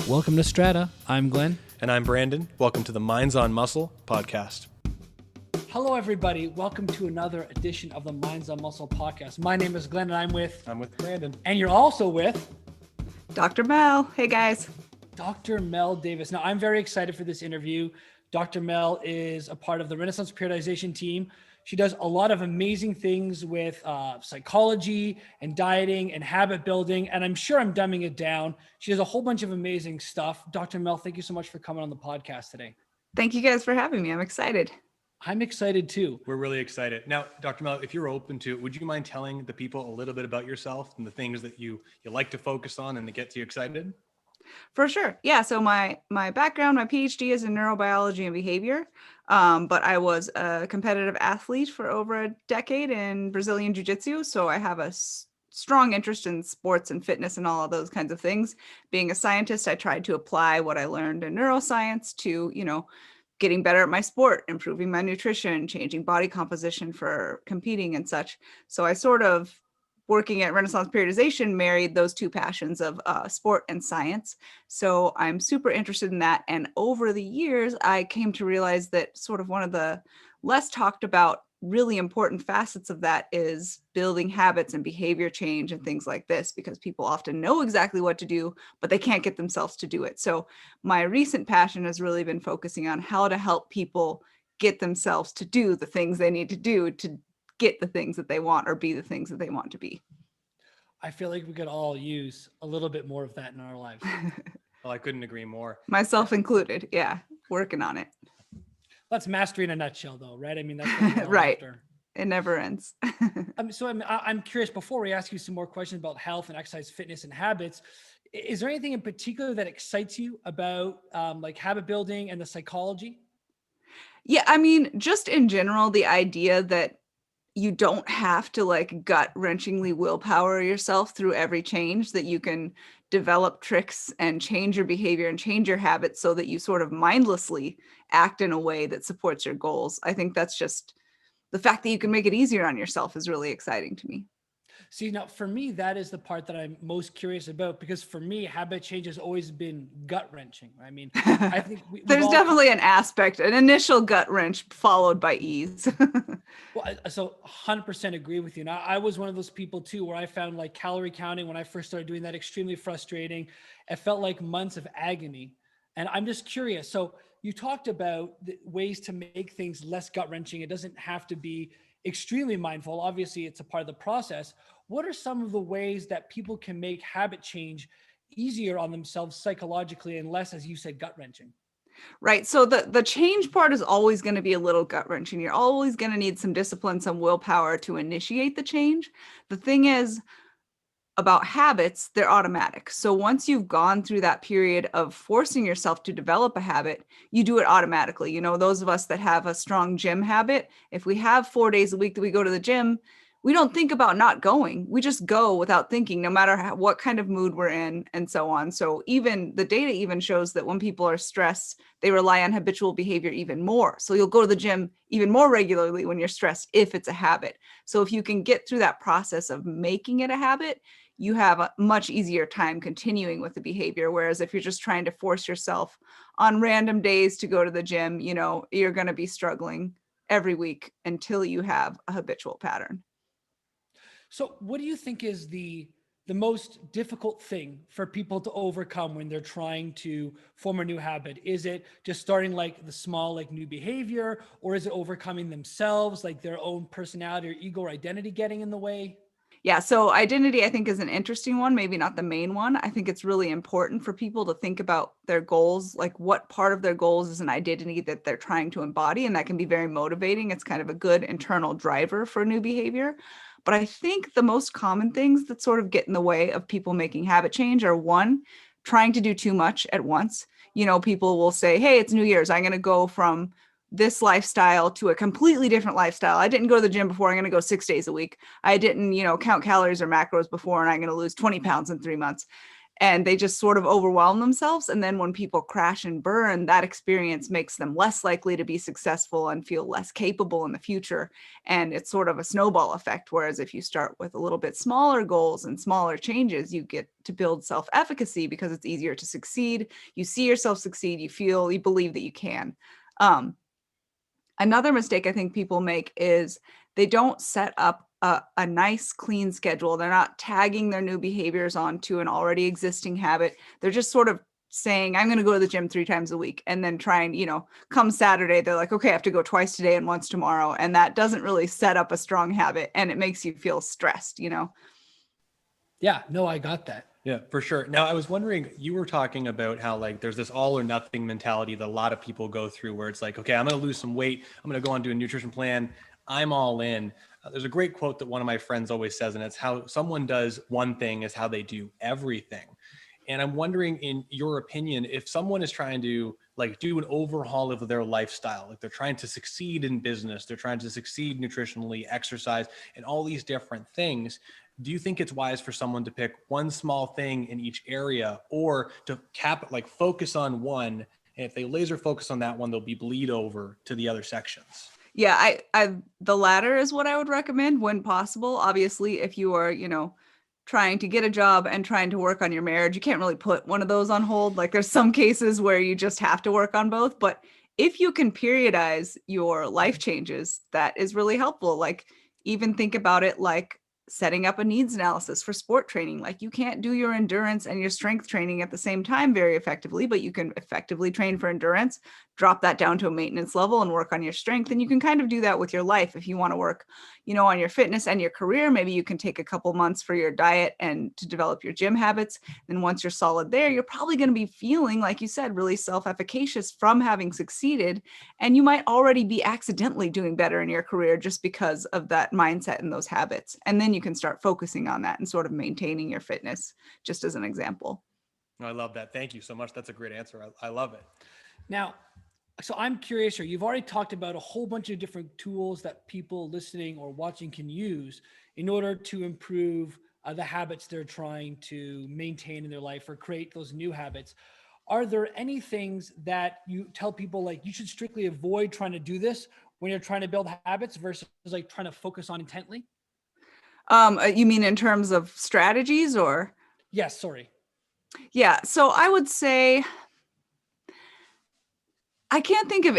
Welcome to Strata. I'm Glenn. And I'm Brandon. Welcome to the Minds on Muscle podcast. Hello, everybody. Welcome to another edition of the Minds on Muscle podcast. My name is Glenn, and I'm with Brandon. And you're also with Dr. Mel. Hey, guys. Dr. Mel Davis. Now, I'm very excited for this interview. Dr. Mel is a part of the Renaissance Periodization team. She does a lot of amazing things with psychology and dieting and habit building. And I'm sure I'm dumbing it down. She does a whole bunch of amazing stuff. Dr. Mel, thank you so much for coming on the podcast today. Thank you guys for having me. I'm excited. I'm excited too. We're really excited. Now, Dr. Mel, if you're open to it, would you mind telling the people a little bit about yourself and the things that you like to focus on and that gets you excited? For sure. Yeah. So my background, my PhD is in neurobiology and behavior. But I was a competitive athlete for over a decade in Brazilian jiu-jitsu. So I have a strong interest in sports and fitness and all of those kinds of things. Being a scientist, I tried to apply what I learned in neuroscience to, getting better at my sport, improving my nutrition, changing body composition for competing and such. So I sort of, working at Renaissance Periodization, married those two passions of sport and science. So I'm super interested in that. And over the years, I came to realize that sort of one of the less talked about, really important facets of that is building habits and behavior change and things like this, because people often know exactly what to do, but they can't get themselves to do it. So my recent passion has really been focusing on how to help people get themselves to do the things they need to do to get the things that they want or be the things that they want to be. I feel like we could all use a little bit more of that in our lives. Well, I couldn't agree more. Myself included. Yeah. Working on it. That's mastery in a nutshell though, right? I mean, that's what we're all right. after. It never ends. So I'm curious, before we ask you some more questions about health and exercise, fitness and habits, is there anything in particular that excites you about like habit building and the psychology? Yeah. I mean, just in general, the idea that you don't have to like gut-wrenchingly willpower yourself through every change, that you can develop tricks and change your behavior and change your habits so that you sort of mindlessly act in a way that supports your goals. I think that's just the fact that you can make it easier on yourself is really exciting to me. See, now for me, that is the part that I'm most curious about, because for me, habit change has always been gut wrenching. I mean, I think there's definitely an aspect, an initial gut wrench followed by ease. Well, so 100% agree with you. Now, I was one of those people too, where I found like calorie counting when I first started doing that extremely frustrating. It felt like months of agony. And I'm just curious. So you talked about the ways to make things less gut wrenching. It doesn't have to be extremely mindful. Obviously, it's a part of the process. What are some of the ways that people can make habit change easier on themselves psychologically and less, as you said, gut wrenching? Right. So the change part is always going to be a little gut wrenching. You're always going to need some discipline, some willpower to initiate the change. The thing is about habits, they're automatic. So once you've gone through that period of forcing yourself to develop a habit, you do it automatically. You know, those of us that have a strong gym habit, if we have 4 days a week that we go to the gym, we don't think about not going. We just go without thinking, no matter what kind of mood we're in and so on. So even the data even shows that when people are stressed, they rely on habitual behavior even more. So you'll go to the gym even more regularly when you're stressed, if it's a habit. So if you can get through that process of making it a habit, you have a much easier time continuing with the behavior. Whereas if you're just trying to force yourself on random days to go to the gym, you're going to be struggling every week until you have a habitual pattern. So what do you think is the most difficult thing for people to overcome when they're trying to form a new habit? Is it just starting like the small, like new behavior, or is it overcoming themselves, like their own personality or ego or identity getting in the way? Yeah, so identity, I think, is an interesting one, maybe not the main one. I think it's really important for people to think about their goals, like what part of their goals is an identity that they're trying to embody, and that can be very motivating. It's kind of a good internal driver for new behavior. But I think the most common things that sort of get in the way of people making habit change are, one, trying to do too much at once. People will say, hey, it's New Year's, I'm going to go from this lifestyle to a completely different lifestyle. I didn't go to the gym before, I'm going to go 6 days a week. I didn't, count calories or macros before, and I'm going to lose 20 pounds in 3 months. and they just sort of overwhelm themselves. And then when people crash and burn, that experience makes them less likely to be successful and feel less capable in the future. And it's sort of a snowball effect. Whereas if you start with a little bit smaller goals and smaller changes, you get to build self-efficacy because it's easier to succeed. You see yourself succeed, you believe that you can. Another mistake I think people make is they don't set up a nice, clean schedule. They're not tagging their new behaviors onto an already existing habit. They're just sort of saying, I'm going to go to the gym 3 times a week, and then trying, come Saturday, they're like, okay, I have to go twice today and once tomorrow. And that doesn't really set up a strong habit, and it makes you feel stressed, Yeah, no, I got that. Yeah, for sure. Now, I was wondering, you were talking about how like there's this all or nothing mentality that a lot of people go through where it's like, okay, I'm going to lose some weight. I'm going to go on to a nutrition plan. I'm all in. There's a great quote that one of my friends always says, and it's how someone does one thing is how they do everything. And I'm wondering, in your opinion, if someone is trying to like do an overhaul of their lifestyle, like they're trying to succeed in business, they're trying to succeed nutritionally, exercise, and all these different things, do you think it's wise for someone to pick one small thing in each area, or to focus on one? And if they laser focus on that one, they'll be bleed over to the other sections. Yeah, the latter is what I would recommend when possible. Obviously, if you are, trying to get a job and trying to work on your marriage, you can't really put one of those on hold. Like there's some cases where you just have to work on both. But if you can periodize your life changes, that is really helpful. Like even think about it like setting up a needs analysis for sport training. Like you can't do your endurance and your strength training at the same time very effectively, but you can effectively train for endurance, drop that down to a maintenance level and work on your strength. And you can kind of do that with your life. If you want to work, on your fitness and your career, maybe you can take a couple months for your diet and to develop your gym habits. Then once you're solid there, you're probably going to be feeling, like you said, really self-efficacious from having succeeded. And you might already be accidentally doing better in your career just because of that mindset and those habits. And then you can start focusing on that and sort of maintaining your fitness, just as an example. I love that. Thank you so much. That's a great answer. I love it. Now, so I'm curious here. You've already talked about a whole bunch of different tools that people listening or watching can use in order to improve the habits they're trying to maintain in their life or create those new habits. Are there any things that you tell people like you should strictly avoid trying to do this when you're trying to build habits versus like trying to focus on intently? You mean in terms of strategies or? Yes, sorry. Yeah, so I would say I can't think of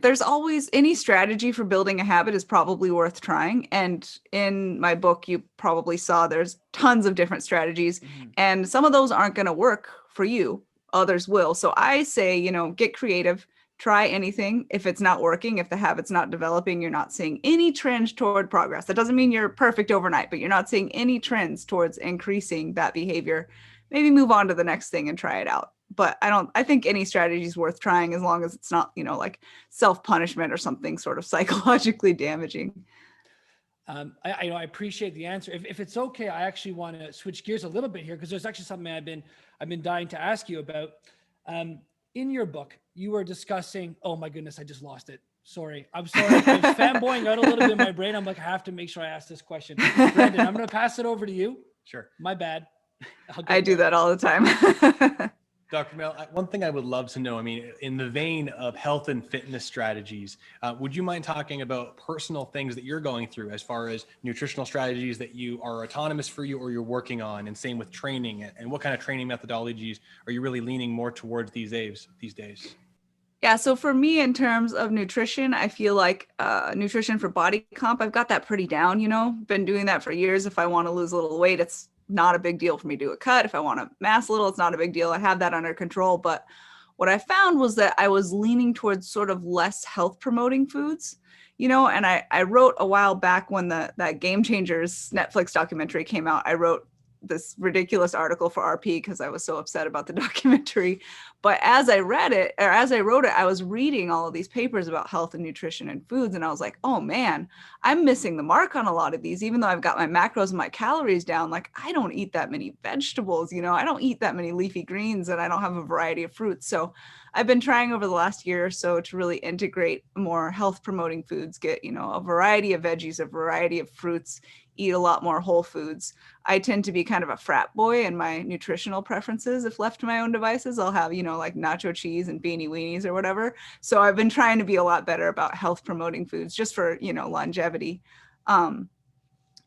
there's always any strategy for building a habit is probably worth trying. And in my book, you probably saw there's tons of different strategies, and some of those aren't going to work for you. Others will. So I say, get creative, try anything. If it's not working, if the habit's not developing, you're not seeing any trends toward progress. That doesn't mean you're perfect overnight, but you're not seeing any trends towards increasing that behavior. Maybe move on to the next thing and try it out. But I think any strategy is worth trying as long as it's not, like self-punishment or something sort of psychologically damaging. I appreciate the answer. If it's okay, I actually want to switch gears a little bit here because there's actually something I've been dying to ask you about. In your book, you were discussing, oh my goodness, I just lost it. Sorry. I'm sorry. I'm fanboying out a little bit in my brain. I'm like, I have to make sure I ask this question. Brandon, I'm going to pass it over to you. Sure. My bad. I do that all the time. Dr. Mel, one thing I would love to know, I mean, in the vein of health and fitness strategies, would you mind talking about personal things that you're going through as far as nutritional strategies that you are autonomous for you or you're working on, and same with training, and what kind of training methodologies are you really leaning more towards these days? Yeah, so for me, in terms of nutrition, I feel like nutrition for body comp, I've got that pretty down, been doing that for years. If I want to lose a little weight, it's not a big deal for me to do a cut. If I want to mass a little, it's not a big deal. I have that under control. But what I found was that I was leaning towards sort of less health promoting foods, and I wrote a while back when that Game Changers Netflix documentary came out, I wrote this ridiculous article for RP because I was so upset about the documentary. But as I wrote it, I was reading all of these papers about health and nutrition and foods. And I was like, oh man, I'm missing the mark on a lot of these, even though I've got my macros and my calories down. Like I don't eat that many vegetables, I don't eat that many leafy greens, and I don't have a variety of fruits. So I've been trying over the last year or so to really integrate more health promoting foods, get, a variety of veggies, a variety of fruits, eat a lot more whole foods. I tend to be kind of a frat boy in my nutritional preferences. If left to my own devices, I'll have, like nacho cheese and beanie weenies or whatever. So I've been trying to be a lot better about health promoting foods just for, longevity.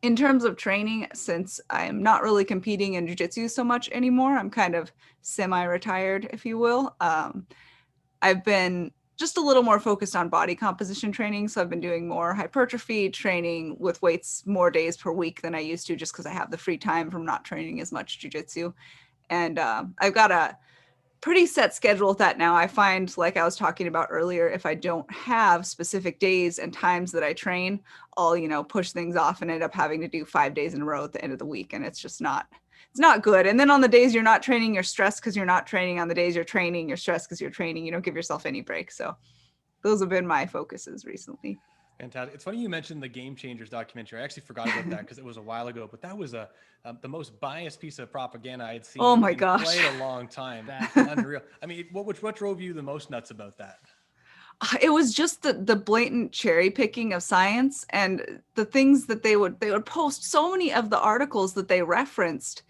In terms of training, since I'm not really competing in jiu-jitsu so much anymore, I'm kind of semi-retired, if you will. I've been just a little more focused on body composition training. So I've been doing more hypertrophy training with weights more days per week than I used to, just because I have the free time from not training as much jiu-jitsu. And I've got a pretty set schedule with that now. I find, like I was talking about earlier, if I don't have specific days and times that I train, I'll, push things off and end up having to do 5 days in a row at the end of the week. And it's just it's not good. And then on the days you're not training, you're stressed because you're not training. On the days you're training, you're stressed because you're training. You don't give yourself any break. So those have been my focuses recently. Fantastic. It's funny you mentioned the Game Changers documentary. I actually forgot about that because it was a while ago, but that was the most biased piece of propaganda I had seen Oh my in gosh. quite a long time. That's unreal. I mean, what drove you the most nuts about that? It was just the blatant cherry picking of science and the things that they would post. So many of the articles that they referenced,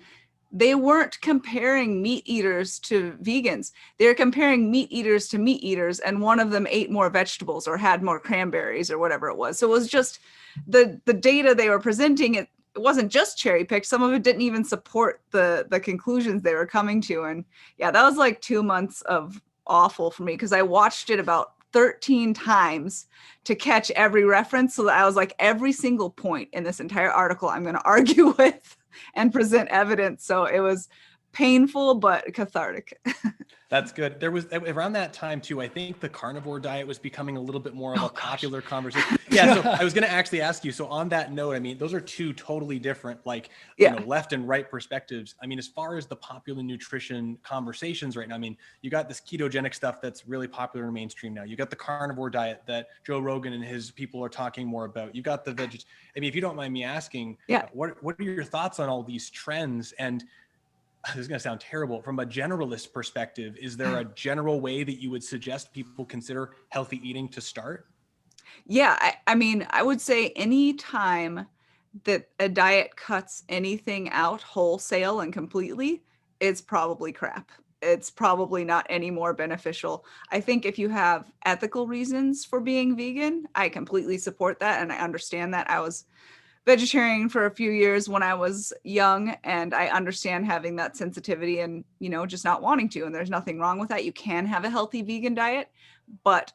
they weren't comparing meat eaters to vegans. They're comparing meat eaters to meat eaters, and one of them ate more vegetables or had more cranberries or whatever it was. So it was just the data they were presenting. It wasn't just cherry picked. Some of it didn't even support the conclusions they were coming to. And yeah, that was like 2 months of awful for me because I watched it about 13 times to catch every reference. So that I was like, every single point in this entire article, I'm going to argue with and present evidence. So it was painful, but cathartic. That's good. There was around that time too, I think the carnivore diet was becoming a little bit more of a popular conversation. Yeah. So I was going to actually ask you, so on that note, I mean, those are two totally different, left and right perspectives. I mean, as far as the popular nutrition conversations right now, I mean, you got this ketogenic stuff that's really popular in mainstream now. You got the carnivore diet that Joe Rogan and his people are talking more about. You got the veg. I mean, if you don't mind me asking, what are your thoughts on all these trends? And this is going to sound terrible from a generalist perspective. Is there a general way that you would suggest people consider healthy eating to start? Yeah. I mean, I would say any time that a diet cuts anything out wholesale and completely, it's probably crap. It's probably not any more beneficial. I think if you have ethical reasons for being vegan, I completely support that. And I understand that. I was vegetarian for a few years when I was young, and I understand having that sensitivity and, just not wanting to. And there's nothing wrong with that. You can have a healthy vegan diet, but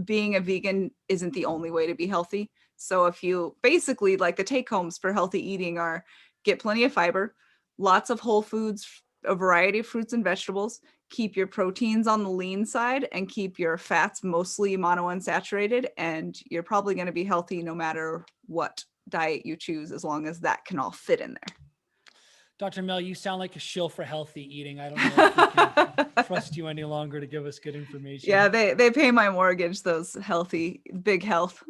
being a vegan isn't the only way to be healthy. So if you basically, like, the take homes for healthy eating are get plenty of fiber, lots of whole foods, a variety of fruits and vegetables, keep your proteins on the lean side, and keep your fats mostly monounsaturated, and you're probably going to be healthy no matter what diet you choose, as long as that can all fit in there. Dr. Mel, you sound like a shill for healthy eating. I don't know if we can trust you any longer to give us good information. Yeah, they pay my mortgage, those healthy, big health.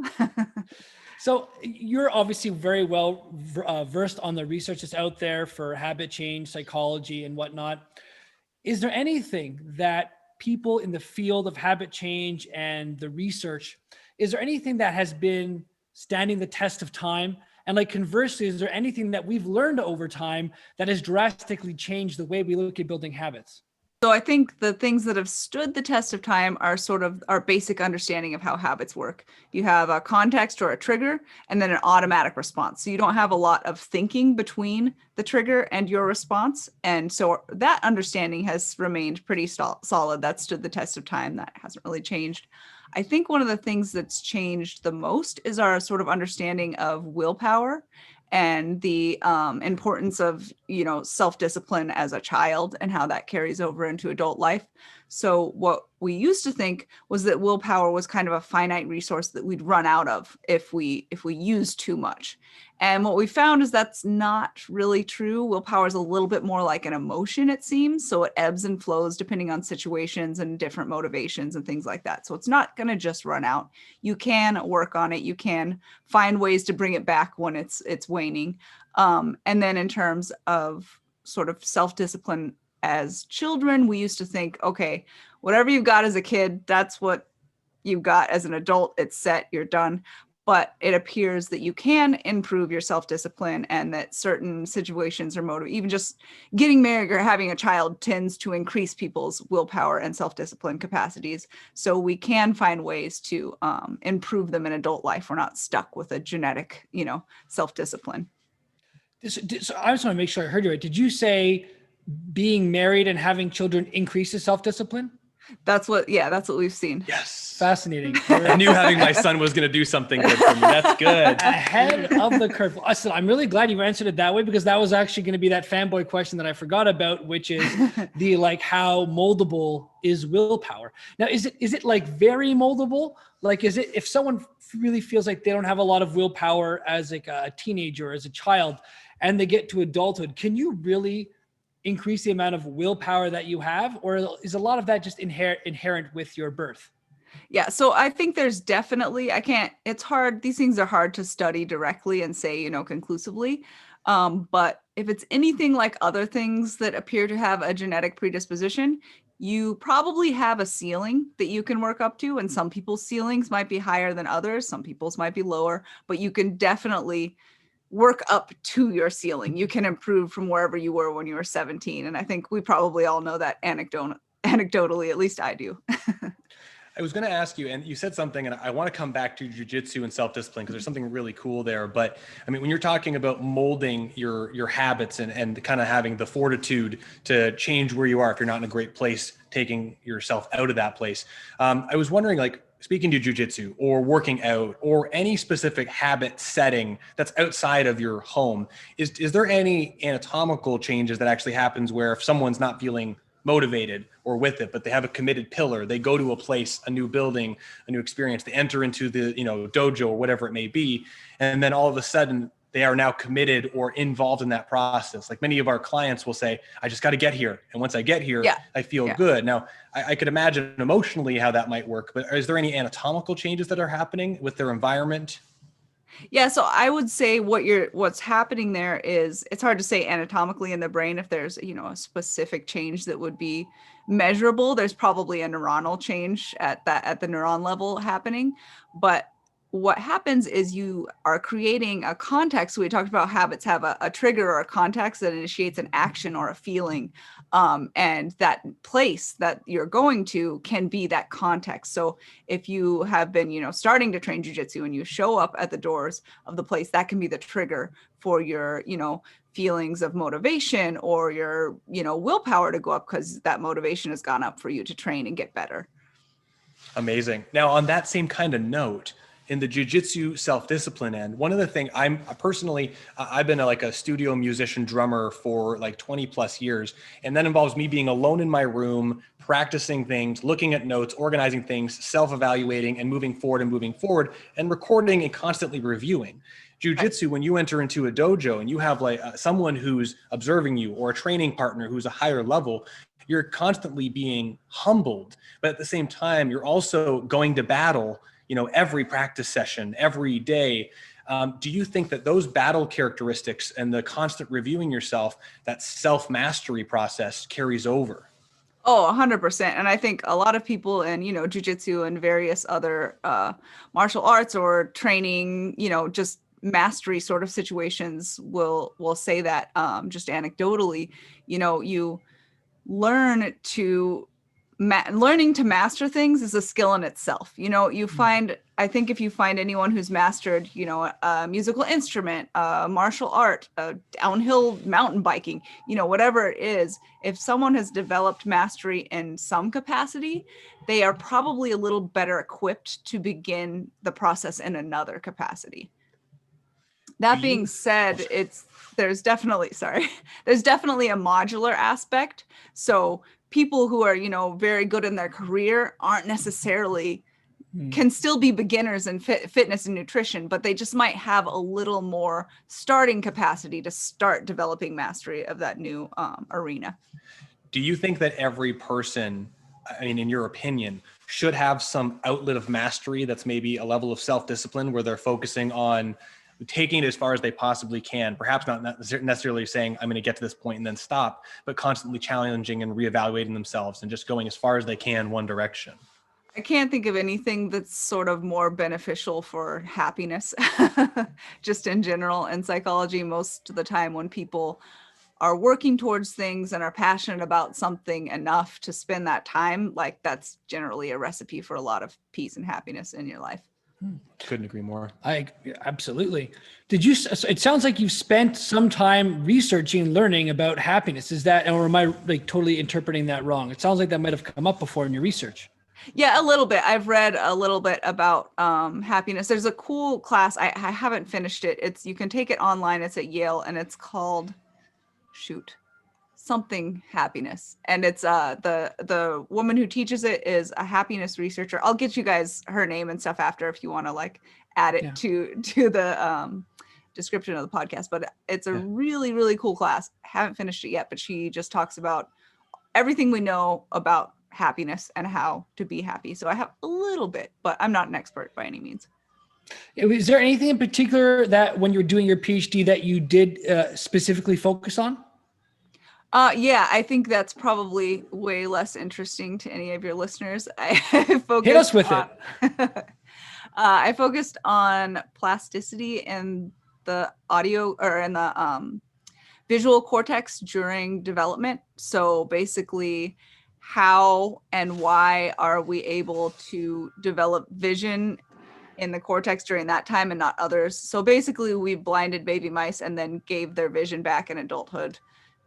So you're obviously very well versed on the research that's out there for habit change, psychology, and whatnot. Is there anything that people in the field of habit change and the research, is there anything that has been standing the test of time? And like conversely, is there anything that we've learned over time that has drastically changed the way we look at building habits? So I think the things that have stood the test of time are sort of our basic understanding of how habits work. You have a context or a trigger, and then an automatic response. So you don't have a lot of thinking between the trigger and your response. And so that understanding has remained pretty solid. That stood the test of time. That hasn't really changed. I think one of the things that's changed the most is our sort of understanding of willpower and the importance of, self-discipline as a child and how that carries over into adult life. So what we used to think was that willpower was kind of a finite resource that we'd run out of if we used too much. And what we found is that's not really true. Willpower is a little bit more like an emotion, it seems. So it ebbs and flows depending on situations and different motivations and things like that. So it's not going to just run out. You can work on it. You can find ways to bring it back when it's waning. And then in terms of sort of self-discipline as children, we used to think, okay, whatever you've got as a kid, that's what you've got as an adult. It's set, you're done. but it appears that you can improve your self-discipline, and that certain situations are motivated. Even just getting married or having a child tends to increase people's willpower and self-discipline capacities. So we can find ways to improve them in adult life. We're not stuck with a genetic, self-discipline. So I just want to make sure I heard you right. Did you say being married and having children increases self-discipline? That's what we've seen. Yes. Fascinating. I knew having my son was going to do something good for me. That's good. Ahead of the curve. Listen, I'm really glad you answered it that way, because that was actually going to be that fanboy question that I forgot about, which is the like, how moldable is willpower? Now, is it like very moldable? Like, is it, if someone really feels like they don't have a lot of willpower as like a teenager or as a child, and they get to adulthood, can you really increase the amount of willpower that you have, or is a lot of that just inherent with your birth? Yeah, so I think there's definitely, it's hard, these things are hard to study directly and say, conclusively. But if it's anything like other things that appear to have a genetic predisposition, you probably have a ceiling that you can work up to. And some people's ceilings might be higher than others, some people's might be lower, but you can definitely work up to your ceiling. You can improve from wherever you were when you were 17. And I think we probably all know that anecdotally, at least I do. I was going to ask you, and you said something, and I want to come back to jujitsu and self-discipline, because there's something really cool there. But I mean, when you're talking about molding your habits and kind of having the fortitude to change where you are if you're not in a great place, taking yourself out of that place, I was wondering, like, speaking to jujitsu or working out or any specific habit setting that's outside of your home, is there any anatomical changes that actually happens where if someone's not feeling motivated or with it, but they have a committed pillar, they go to a place, a new building, a new experience, they enter into the dojo or whatever it may be, and then all of a sudden they are now committed or involved in that process? Like, many of our clients will say, I just got to get here, and once I get here, I feel good. Now, I could imagine emotionally how that might work, but is there any anatomical changes that are happening with their environment? Yeah, so I would say what's happening there is, it's hard to say anatomically in the brain if there's, a specific change that would be measurable. There's probably a neuronal change at the neuron level happening. But what happens is you are creating a context. So we talked about habits have a trigger or a context that initiates an action or a feeling. And that place that you're going to can be that context. So if you have been, starting to train jujitsu and you show up at the doors of the place, that can be the trigger for your, feelings of motivation or your, willpower to go up, because that motivation has gone up for you to train and get better. Amazing. Now, on that same kind of note, in the jiu-jitsu self-discipline end, one of the things I've been a studio musician drummer for like 20 plus years. And that involves me being alone in my room, practicing things, looking at notes, organizing things, self-evaluating and moving forward and recording and constantly reviewing. Jiu-jitsu, when you enter into a dojo and you have someone who's observing you or a training partner who's a higher level, you're constantly being humbled. But at the same time, you're also going to battle every practice session, every day. Do you think that those battle characteristics and the constant reviewing yourself, that self-mastery process, carries over? Oh, 100%. And I think a lot of people in, jujitsu and various other martial arts or training, just mastery sort of situations will say that just anecdotally, you learn to learning to master things is a skill in itself. I think if you find anyone who's mastered, a musical instrument, martial art, downhill mountain biking, whatever it is, if someone has developed mastery in some capacity, they are probably a little better equipped to begin the process in another capacity. That being said, there's definitely a modular aspect. So people who are, very good in their career aren't necessarily, can still be beginners in fitness and nutrition, but they just might have a little more starting capacity to start developing mastery of that new arena. Do you think that every person, in your opinion, should have some outlet of mastery that's maybe a level of self-discipline where they're focusing on taking it as far as they possibly can, perhaps not necessarily saying, I'm going to get to this point and then stop, but constantly challenging and reevaluating themselves and just going as far as they can one direction? I can't think of anything that's sort of more beneficial for happiness, just in general. In psychology, most of the time when people are working towards things and are passionate about something enough to spend that time, like that's generally a recipe for a lot of peace and happiness in your life. Couldn't agree more. I absolutely. Did you? It sounds like you've spent some time researching, learning about happiness. Is that, or am I like totally interpreting that wrong? It sounds like that might have come up before in your research. Yeah, a little bit. I've read a little bit about happiness. There's a cool class. I haven't finished it. It's, you can take it online. It's at Yale, and it's called, shoot, something happiness. And it's the woman who teaches it is a happiness researcher. I'll get you guys her name and stuff after if you want to like add it to the description of the podcast. But it's a really, really cool class. Haven't finished it yet, but she just talks about everything we know about happiness and how to be happy. So I have a little bit, but I'm not an expert by any means. Is there anything in particular that when you're doing your PhD that you did specifically focus on? Yeah, I think that's probably way less interesting to any of your listeners. I focused Hit us with it. I focused on plasticity in the audio or in the visual cortex during development. So basically, how and why are we able to develop vision in the cortex during that time and not others? So basically, we blinded baby mice and then gave their vision back in adulthood,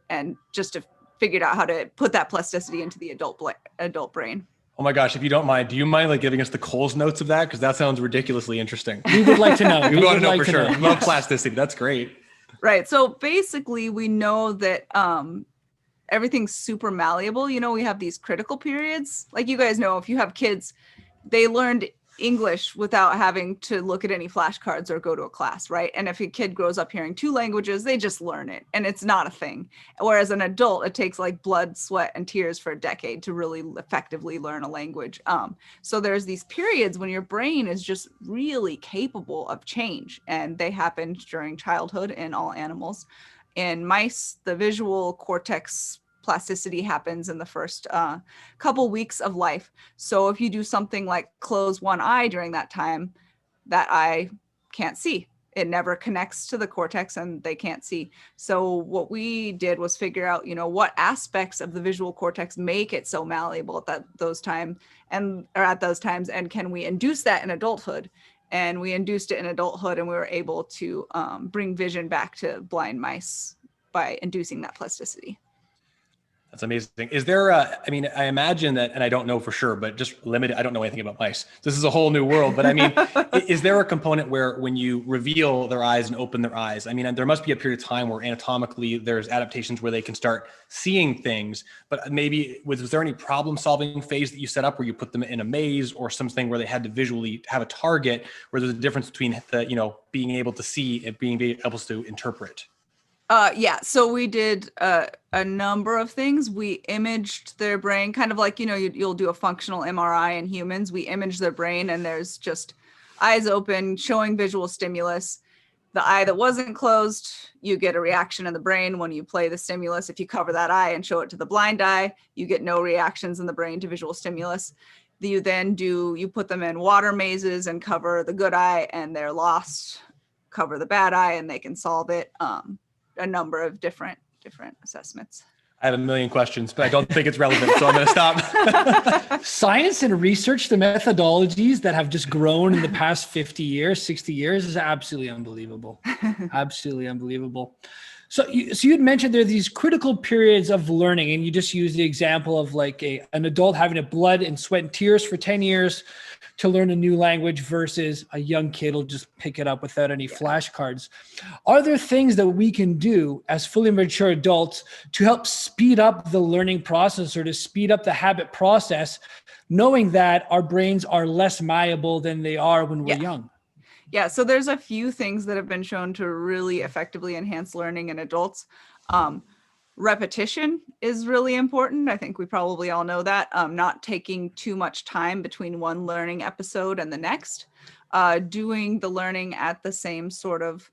and just to figured out how to put that plasticity into the adult brain. Oh my gosh, if you don't mind, do you mind like giving us the Coles notes of that? Because that sounds ridiculously interesting. We would like to know. We want to know for sure. Love plasticity. That's great. Right. So basically, we know that everything's super malleable. You know, we have these critical periods. Like you guys know, if you have kids, they learned English without having to look at any flashcards or go to a class, right? And if a kid grows up hearing 2 languages, they just learn it and it's not a thing. Whereas an adult, it takes like blood, sweat, and tears for a decade to really effectively learn a language. So there's these periods when your brain is just really capable of change, and they happen during childhood in all animals. In mice, the visual cortex plasticity happens in the first couple weeks of life. So if you do something like close one eye during that time, that eye can't see. It never connects to the cortex and they can't see. So what we did was figure out, you know, what aspects of the visual cortex make it so malleable at those times, and can we induce that in adulthood? And we induced it in adulthood, and we were able to bring vision back to blind mice by inducing that plasticity. That's amazing. Is there I mean, I imagine that, and I don't know for sure, but just limited, I don't know anything about mice. This is a whole new world, but I mean, is there a component where when you reveal their eyes and open their eyes, I mean, there must be a period of time where anatomically there's adaptations where they can start seeing things, but maybe was there any problem solving phase that you set up where you put them in a maze or something where they had to visually have a target, where there's a difference between the, you know, being able to see and being able to interpret? Yeah, so we did a number of things. We imaged their brain, kind of like, you know, you'll do a functional MRI in humans. We image their brain, and there's just eyes open, showing visual stimulus. The eye that wasn't closed, you get a reaction in the brain when you play the stimulus. If you cover that eye and show it to the blind eye, you get no reactions in the brain to visual stimulus. You put them in water mazes and cover the good eye and they're lost, cover the bad eye and they can solve it. A number of different assessments. I have a million questions, but I don't think it's relevant, so I'm going to stop. Science and research, the methodologies that have just grown in the past 50 years, 60 years is absolutely unbelievable. Absolutely unbelievable. So you'd mentioned there are these critical periods of learning, and you just used the example of like an adult having a blood and sweat and tears for 10 years to learn a new language versus a young kid will just pick it up without any flashcards. Are there things that we can do as fully mature adults to help speed up the learning process or to speed up the habit process, knowing that our brains are less malleable than they are when we're young? Yeah, so there's a few things that have been shown to really effectively enhance learning in adults. Repetition is really important. I think we probably all know that. Not taking too much time between one learning episode and the next. Doing the learning at the same sort of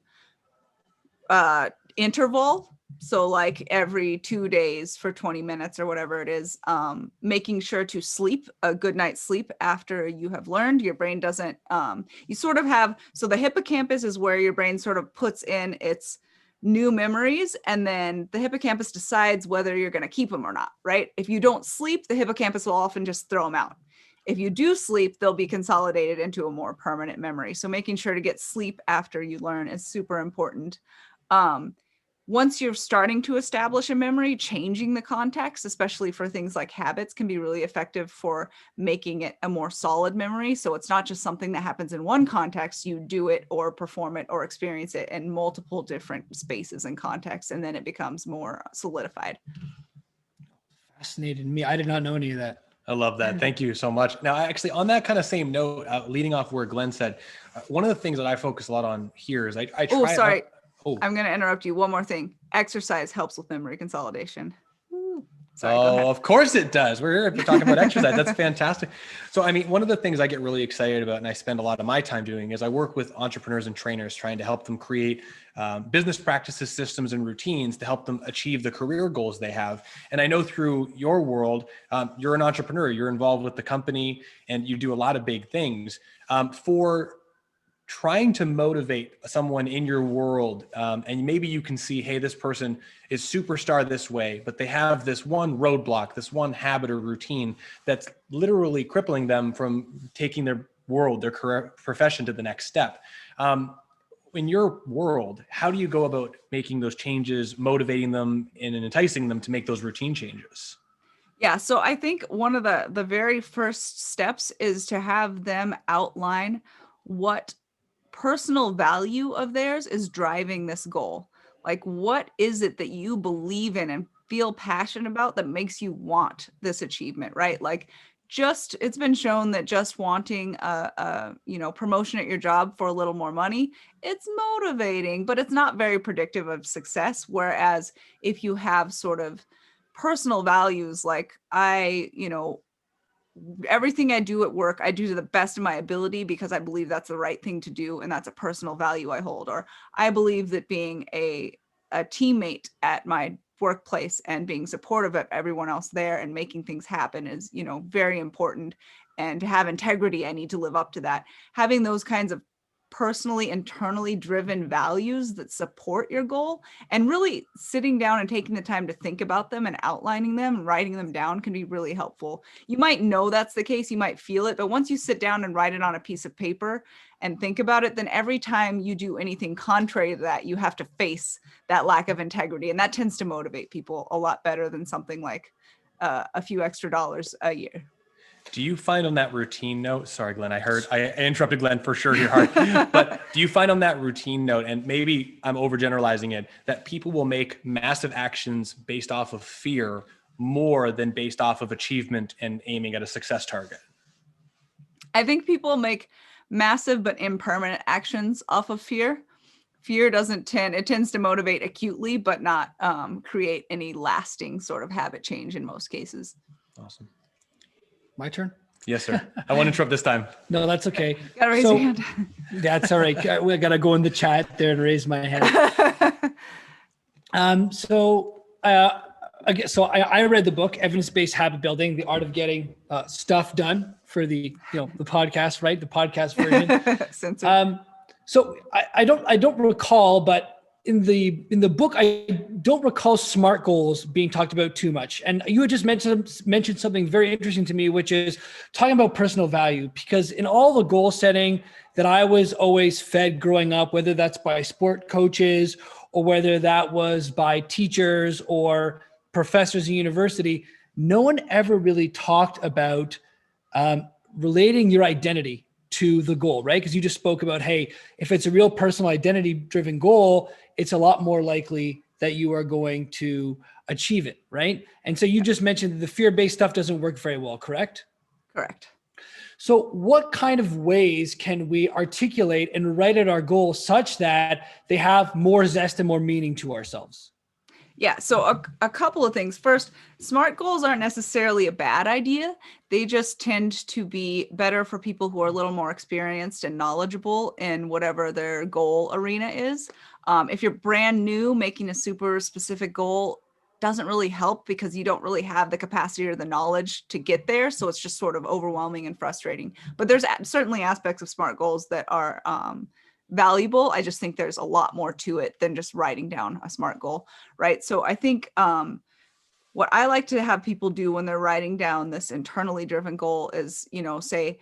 interval So like every 2 days for 20 minutes or whatever it is, making sure to sleep a good night's sleep after you have learned. Your brain doesn't, you sort of have, so the hippocampus is where your brain sort of puts in its new memories, and then the hippocampus decides whether you're going to keep them or not, right? If you don't sleep, the hippocampus will often just throw them out. If you do sleep, they'll be consolidated into a more permanent memory. So making sure to get sleep after you learn is super important. Once you're starting to establish a memory, changing the context, especially for things like habits, can be really effective for making it a more solid memory. So it's not just something that happens in one context, you do it or perform it or experience it in multiple different spaces and contexts, and then it becomes more solidified. Fascinated me. I did not know any of that. I love that. Thank you so much. Now, actually, on that kind of same note, leading off where Glenn said, one of the things that I focus a lot on here is I try. Oh, sorry. Oh, I'm going to interrupt you. One more thing. Exercise helps with memory consolidation. Sorry, go ahead. Of course it does. We're talking about exercise. That's fantastic. So, I mean, one of the things I get really excited about and I spend a lot of my time doing is I work with entrepreneurs and trainers trying to help them create business practices, systems, and routines to help them achieve the career goals they have. And I know through your world, you're an entrepreneur, you're involved with the company, and you do a lot of big things. For trying to motivate someone in your world, and maybe you can see, hey, this person is superstar this way, but they have this one roadblock, this one habit or routine that's literally crippling them from taking their world, their career, profession to the next step. In your world, how do you go about making those changes, motivating them and enticing them to make those routine changes? Yeah, so I think one of the very first steps is to have them outline what personal value of theirs is driving this goal. Like, what is it that you believe in and feel passionate about that makes you want this achievement, right? Like, just, it's been shown that just wanting a promotion at your job for a little more money, it's motivating, but it's not very predictive of success. Whereas if you have sort of personal values, like everything I do at work, I do to the best of my ability because I believe that's the right thing to do. And that's a personal value I hold. Or I believe that being a teammate at my workplace and being supportive of everyone else there and making things happen is, very important. And to have integrity, I need to live up to that. Having those kinds of personally, internally driven values that support your goal, and really sitting down and taking the time to think about them and outlining them and writing them down can be really helpful. You might know that's the case, you might feel it, but once you sit down and write it on a piece of paper and think about it, then every time you do anything contrary to that, you have to face that lack of integrity. And that tends to motivate people a lot better than something like a few extra dollars a year. Do you find on that routine note, sorry, Glenn, I interrupted Glenn for sure, your heart, but do you find on that routine note, and maybe I'm overgeneralizing it, that people will make massive actions based off of fear more than based off of achievement and aiming at a success target? I think people make massive but impermanent actions off of fear. Fear it tends to motivate acutely, but not create any lasting sort of habit change in most cases. Awesome. My turn? Yes, sir. I won't interrupt this time. No, that's okay. Gotta raise your hand. That's all right. We got to go in the chat there and raise my hand. I read the book, Evidence-Based Habit Building, The Art of Getting Stuff Done, for the podcast, right? The podcast version. So I don't recall, but in the book, I don't recall SMART goals being talked about too much. And you had just mentioned something very interesting to me, which is talking about personal value, because in all the goal setting that I was always fed growing up, whether that's by sport coaches or whether that was by teachers or professors in university, no one ever really talked about relating your identity to the goal, right? Because you just spoke about, hey, if it's a real personal identity driven goal, it's a lot more likely that you are going to achieve it, right? And so you just mentioned that the fear-based stuff doesn't work very well, correct? Correct. So what kind of ways can we articulate and write out our goals such that they have more zest and more meaning to ourselves? Yeah, so a couple of things. First, SMART goals aren't necessarily a bad idea. They just tend to be better for people who are a little more experienced and knowledgeable in whatever their goal arena is. If you're brand new, making a super specific goal doesn't really help because you don't really have the capacity or the knowledge to get there. So it's just sort of overwhelming and frustrating. But there's certainly aspects of SMART goals that are valuable. I just think there's a lot more to it than just writing down a SMART goal, right? So I think what I like to have people do when they're writing down this internally driven goal is, say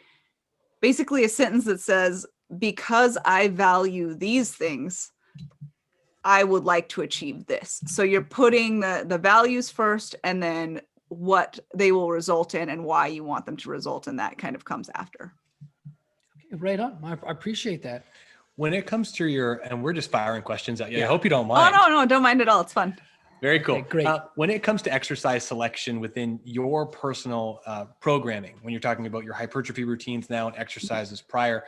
basically a sentence that says, because I value these things, I would like to achieve this. So you're putting the values first, and then what they will result in and why you want them to result in that kind of comes after. Okay, right on. I appreciate that. When it comes to and we're just firing questions at you. Yeah. I hope you don't Oh, mind. no, don't mind at all. It's fun. Very cool. Okay, great. When it comes to exercise selection within your personal programming, when you're talking about your hypertrophy routines now and exercises prior,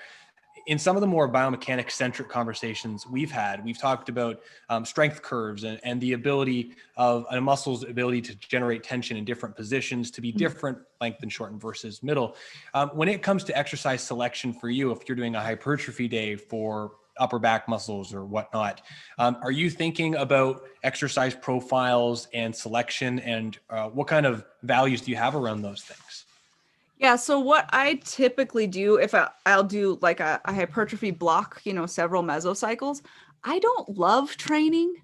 in some of the more biomechanics centric conversations we've talked about strength curves and the ability of a muscle's ability to generate tension in different positions to be different length and shorten versus middle. When it comes to exercise selection for you, if you're doing a hypertrophy day for upper back muscles or whatnot, are you thinking about exercise profiles and selection, and what kind of values do you have around those things? Yeah, so what I typically do, if I'll do like a hypertrophy block, several mesocycles, I don't love training.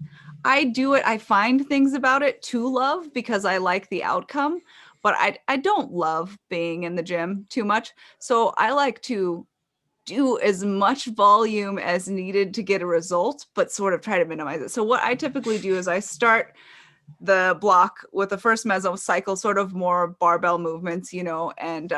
I do it, I find things about it to love because I like the outcome, but I don't love being in the gym too much. So I like to do as much volume as needed to get a result, but sort of try to minimize it. So what I typically do is I start the block with the first mesocycle, sort of more barbell movements, and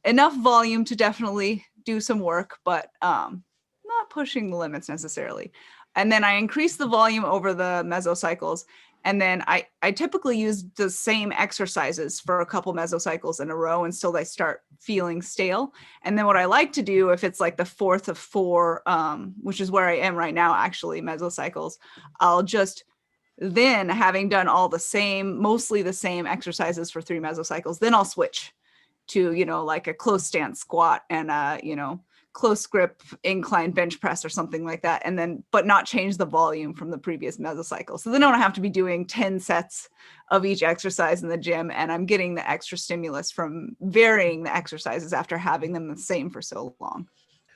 enough volume to definitely do some work, but not pushing the limits necessarily. And then I increase the volume over the mesocycles. And then I typically use the same exercises for a couple mesocycles in a row until they start feeling stale. And then what I like to do, if it's like the fourth of four, which is where I am right now, actually, mesocycles, I'll just then, having done mostly the same exercises for 3 mesocycles, then I'll switch to, like a close stance squat and close grip incline bench press or something like that. And then, but not change the volume from the previous mesocycle. So then I don't have to be doing 10 sets of each exercise in the gym. And I'm getting the extra stimulus from varying the exercises after having them the same for so long.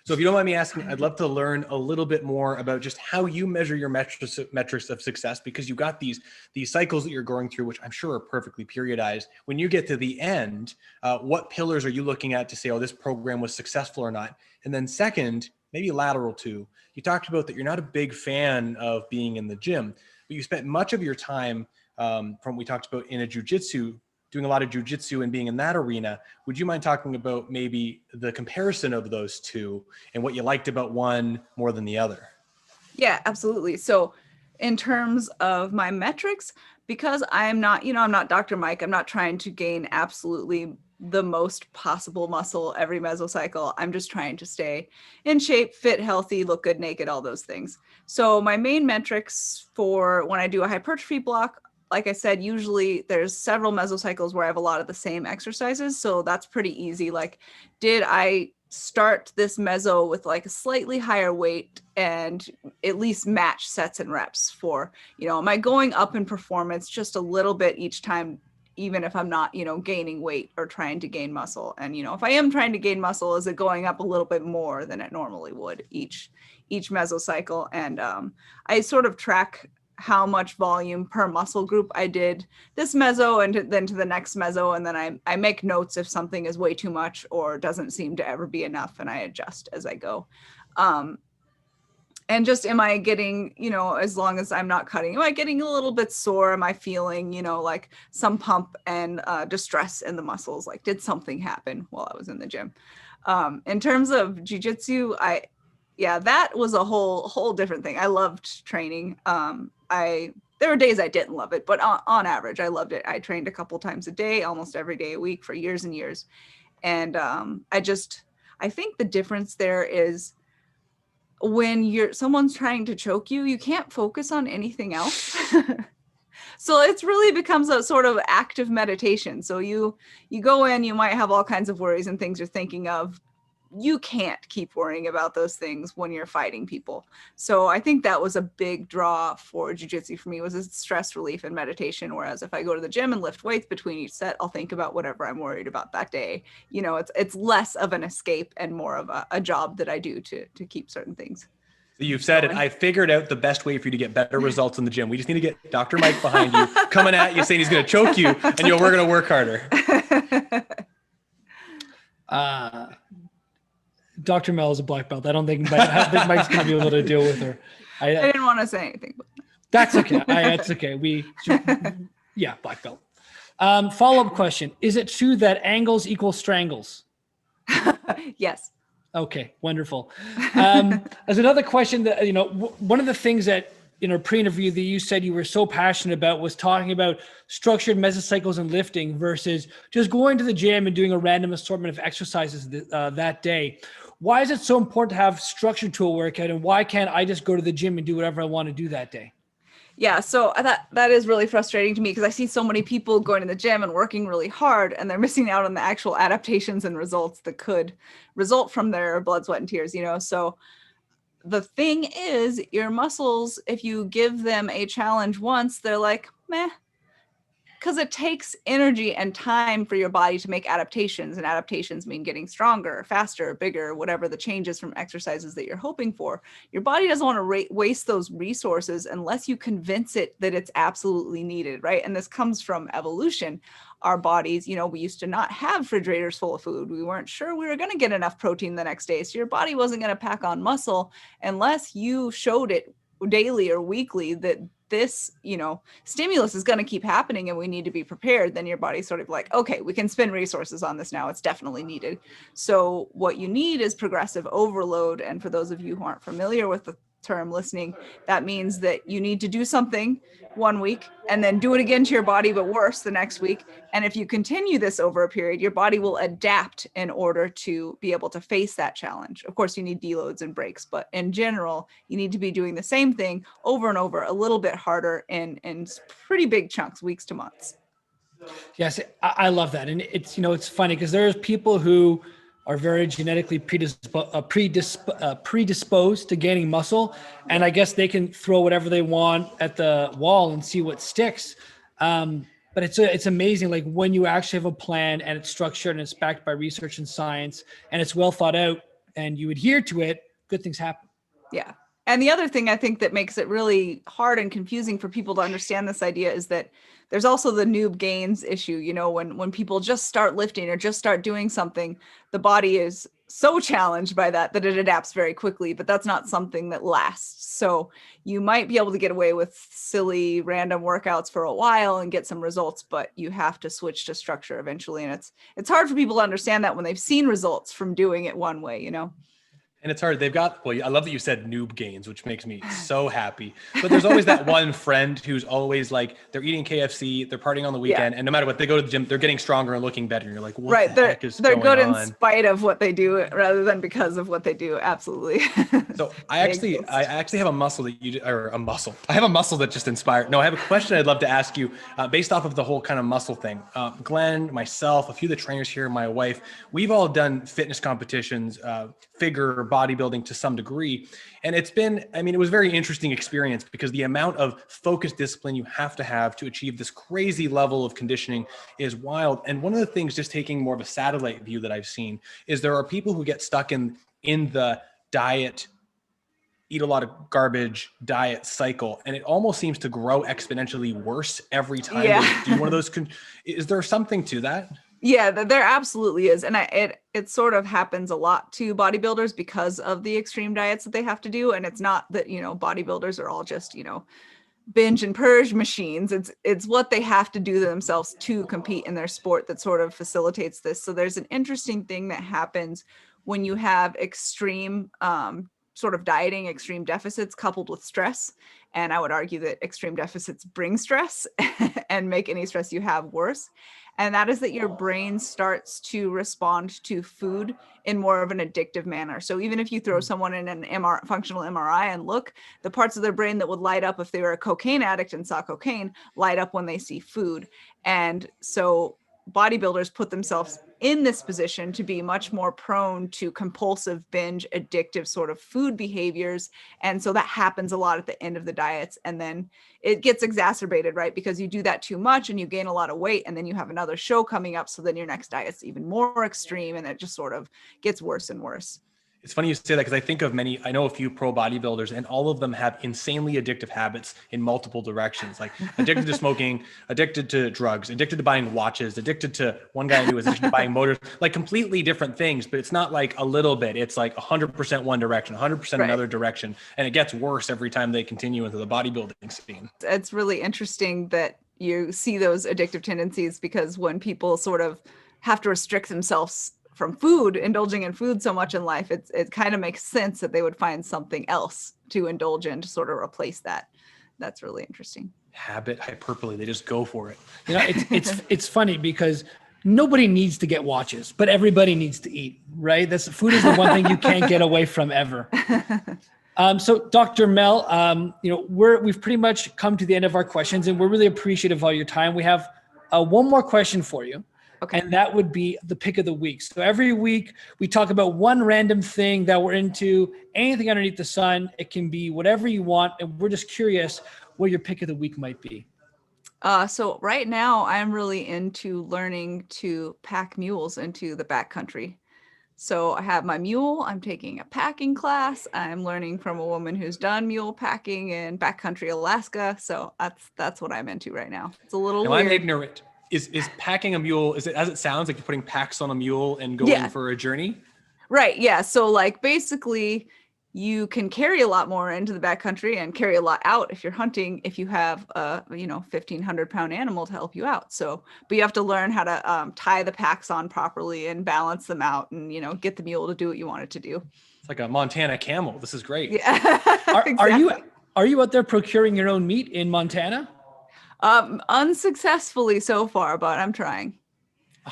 So if you don't mind me asking, I'd love to learn a little bit more about just how you measure your metrics of success, because you've got these cycles that you're going through, which I'm sure are perfectly periodized. When you get to the end, what pillars are you looking at to say, oh, this program was successful or not? And then second, maybe lateral to, you talked about that you're not a big fan of being in the gym, but you spent much of your time from what we talked about in a jujitsu, doing a lot of jujitsu and being in that arena. Would you mind talking about maybe the comparison of those two and what you liked about one more than the other? Yeah, absolutely. So in terms of my metrics, because I'm not Dr. Mike, I'm not trying to gain absolutely the most possible muscle every mesocycle. I'm just trying to stay in shape, fit, healthy, look good naked, all those things. So my main metrics for when I do a hypertrophy block, like I said, usually there's several mesocycles where I have a lot of the same exercises. So that's pretty easy. Like, did I start this meso with like a slightly higher weight and at least match sets and reps for, am I going up in performance just a little bit each time, even if I'm not, gaining weight or trying to gain muscle? And, if I am trying to gain muscle, is it going up a little bit more than it normally would each mesocycle? And I sort of track how much volume per muscle group I did this meso and then to the next meso. And then I make notes if something is way too much or doesn't seem to ever be enough, and I adjust as I go. And just, am I getting, as long as I'm not cutting, am I getting a little bit sore? Am I feeling, like some pump and distress in the muscles? Like, did something happen while I was in the gym? In terms of jujitsu, that was a whole different thing. I loved training. There were days I didn't love it, but on average, I loved it. I trained a couple times a day, almost every day a week for years and years. And I think the difference there is when someone's trying to choke you, you can't focus on anything else. So it's really becomes a sort of active meditation. So you go in, you might have all kinds of worries and things you're thinking of. You can't keep worrying about those things when you're fighting people. So I think that was a big draw for jiu-jitsu for me, was a stress relief and meditation. Whereas if I go to the gym and lift weights between each set, I'll think about whatever I'm worried about that day. You know, it's less of an escape and more of a job that I do to keep certain things. So you've said it. I figured out the best way for you to get better results in the gym. We just need to get Dr. Mike behind you, coming at you, saying he's going to choke you, and we're going to work harder. Dr. Mel is a black belt. I don't think Mike's going to be able to deal with her. I didn't want to say anything. But... That's okay. That's okay. Black belt. Follow-up question. Is it true that angles equal strangles? Yes. Okay, wonderful. As another question that, one of the things that in our pre-interview that you said you were so passionate about was talking about structured mesocycles and lifting versus just going to the gym and doing a random assortment of exercises that day. Why is it so important to have structure to a workout, and why can't I just go to the gym and do whatever I want to do that day? Yeah, so that is really frustrating to me because I see so many people going to the gym and working really hard, and they're missing out on the actual adaptations and results that could result from their blood, sweat, and tears, So the thing is, your muscles, if you give them a challenge once, they're like, meh, because it takes energy and time for your body to make adaptations, and adaptations mean getting stronger, faster, bigger, whatever the changes from exercises that you're hoping for. Your body doesn't want to waste those resources unless you convince it that it's absolutely needed, right? And this comes from evolution. Our bodies, we used to not have refrigerators full of food. We weren't sure we were going to get enough protein the next day. So your body wasn't going to pack on muscle unless you showed it daily or weekly that this, stimulus is going to keep happening and we need to be prepared. Then your body's sort of like, okay, we can spend resources on this now. It's definitely needed. So what you need is progressive overload. And for those of you who aren't familiar with the term listening, that means that you need to do something 1 week and then do it again to your body, but worse the next week. And if you continue this over a period, your body will adapt in order to be able to face that challenge. Of course, you need deloads and breaks, but in general, you need to be doing the same thing over and over, a little bit harder in pretty big chunks, weeks to months. Yes, I love that. And it's funny because there's people who are very genetically predisposed to gaining muscle. And I guess they can throw whatever they want at the wall and see what sticks. But it's amazing, like when you actually have a plan and it's structured and it's backed by research and science and it's well thought out and you adhere to it, good things happen. Yeah. And the other thing I think that makes it really hard and confusing for people to understand this idea is that there's also the noob gains issue. When people just start lifting or just start doing something, the body is so challenged by that it adapts very quickly, but that's not something that lasts. So you might be able to get away with silly random workouts for a while and get some results, but you have to switch to structure eventually. And it's hard for people to understand that when they've seen results from doing it one way, And it's hard. I love that you said noob gains, which makes me so happy. But there's always that one friend who's always like, they're eating KFC, they're partying on the weekend, and no matter what, they go to the gym, they're getting stronger and looking better. And you're like, what the heck is going on? They're good in spite of what they do rather than because of what they do. Absolutely. So I actually have a muscle I have a muscle that just inspired. No, I have a question I'd love to ask you based off of the whole kind of muscle thing. Glenn, myself, a few of the trainers here, my wife, we've all done fitness competitions, figure bodybuilding to some degree. And it was a very interesting experience because the amount of focused discipline you have to achieve this crazy level of conditioning is wild. And one of the things, just taking more of a satellite view that I've seen, is there are people who get stuck in the diet, eat a lot of garbage diet cycle. And it almost seems to grow exponentially worse every time they do one of those. Is there something to that? Yeah, there absolutely is. And it sort of happens a lot to bodybuilders because of the extreme diets that they have to do. And it's not that, bodybuilders are all just, binge and purge machines. It's what they have to do themselves to compete in their sport that sort of facilitates this. So there's an interesting thing that happens when you have extreme sort of dieting, extreme deficits coupled with stress. And I would argue that extreme deficits bring stress and make any stress you have worse. And that is that your brain starts to respond to food in more of an addictive manner. So even if you throw someone in an functional MRI and look, the parts of their brain that would light up if they were a cocaine addict and saw cocaine light up when they see food. And so bodybuilders put themselves in this position to be much more prone to compulsive, binge, addictive sort of food behaviors. And so that happens a lot at the end of the diets. And then it gets exacerbated, right? Because you do that too much and you gain a lot of weight, and then you have another show coming up. So then your next diet's even more extreme, and it just sort of gets worse and worse. It's funny you say that, because I know a few pro bodybuilders, and all of them have insanely addictive habits in multiple directions, like addicted to smoking, addicted to drugs, addicted to buying watches, addicted to, one guy who was addicted to buying motors, like completely different things. But it's not like a little bit, it's like 100% one direction, 100% Right. another direction. And it gets worse every time they continue into the bodybuilding scene. It's really interesting that you see those addictive tendencies, because when people sort of have to restrict themselves from food, indulging in food so much in life, it kind of makes sense that they would find something else to indulge in to sort of replace that. That's really interesting. Habit hyperbole, they just go for it. You know, it's funny because nobody needs to get watches, but everybody needs to eat, right? Food is the one thing you can't get away from ever. So Dr. Mel, we've pretty much come to the end of our questions, and we're really appreciative of all your time. We have one more question for you. Okay. And that would be the pick of the week. So every week we talk about one random thing that we're into, anything underneath the sun. It can be whatever you want. And we're just curious what your pick of the week might be. So right now I'm really into learning to pack mules into the backcountry. So I have my mule, I'm taking a packing class. I'm learning from a woman who's done mule packing in backcountry Alaska. So that's what I'm into right now. It's a little Now, weird. I'm ignorant. Is packing a mule, is it as it sounds, like you're putting packs on a mule and going for a journey? Right. Yeah. So like basically you can carry a lot more into the backcountry and carry a lot out if you're hunting, if you have a 1,500-pound animal to help you out. So, but you have to learn how to tie the packs on properly and balance them out, and get the mule to do what you want it to do. It's like a Montana camel. This is great. Yeah. Are you out there procuring your own meat in Montana? Unsuccessfully so far, but I'm trying.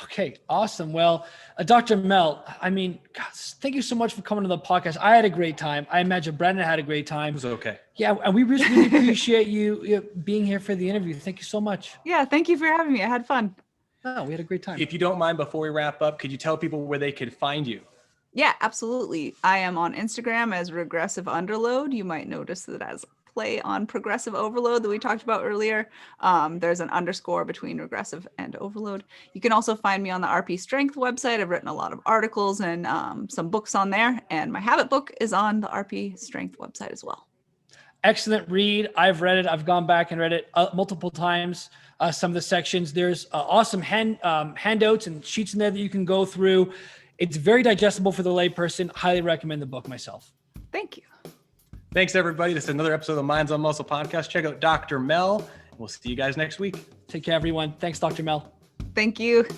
Okay, awesome. Well, Dr. Mel, gosh, thank you so much for coming to the podcast. I had a great time. I imagine Brandon had a great time. It was okay. Yeah, and we really appreciate you being here for the interview. Thank you so much. Yeah, thank you for having me. I had fun. Oh, we had a great time. If you don't mind, before we wrap up, could you tell people where they could find you? Yeah, absolutely. I am on Instagram as Regressive Underload. You might notice that as play on progressive overload that we talked about earlier. There's an underscore between regressive and overload. You can also find me on the RP Strength website. I've written a lot of articles and some books on there. And my habit book is on the RP Strength website as well. Excellent read. I've read it. I've gone back and read it multiple times. Some of the sections, there's awesome handouts and sheets in there that you can go through. It's very digestible for the layperson. Highly recommend the book myself. Thank you. Thanks, everybody. This is another episode of the Minds on Muscle podcast. Check out Dr. Mel. We'll see you guys next week. Take care, everyone. Thanks, Dr. Mel. Thank you.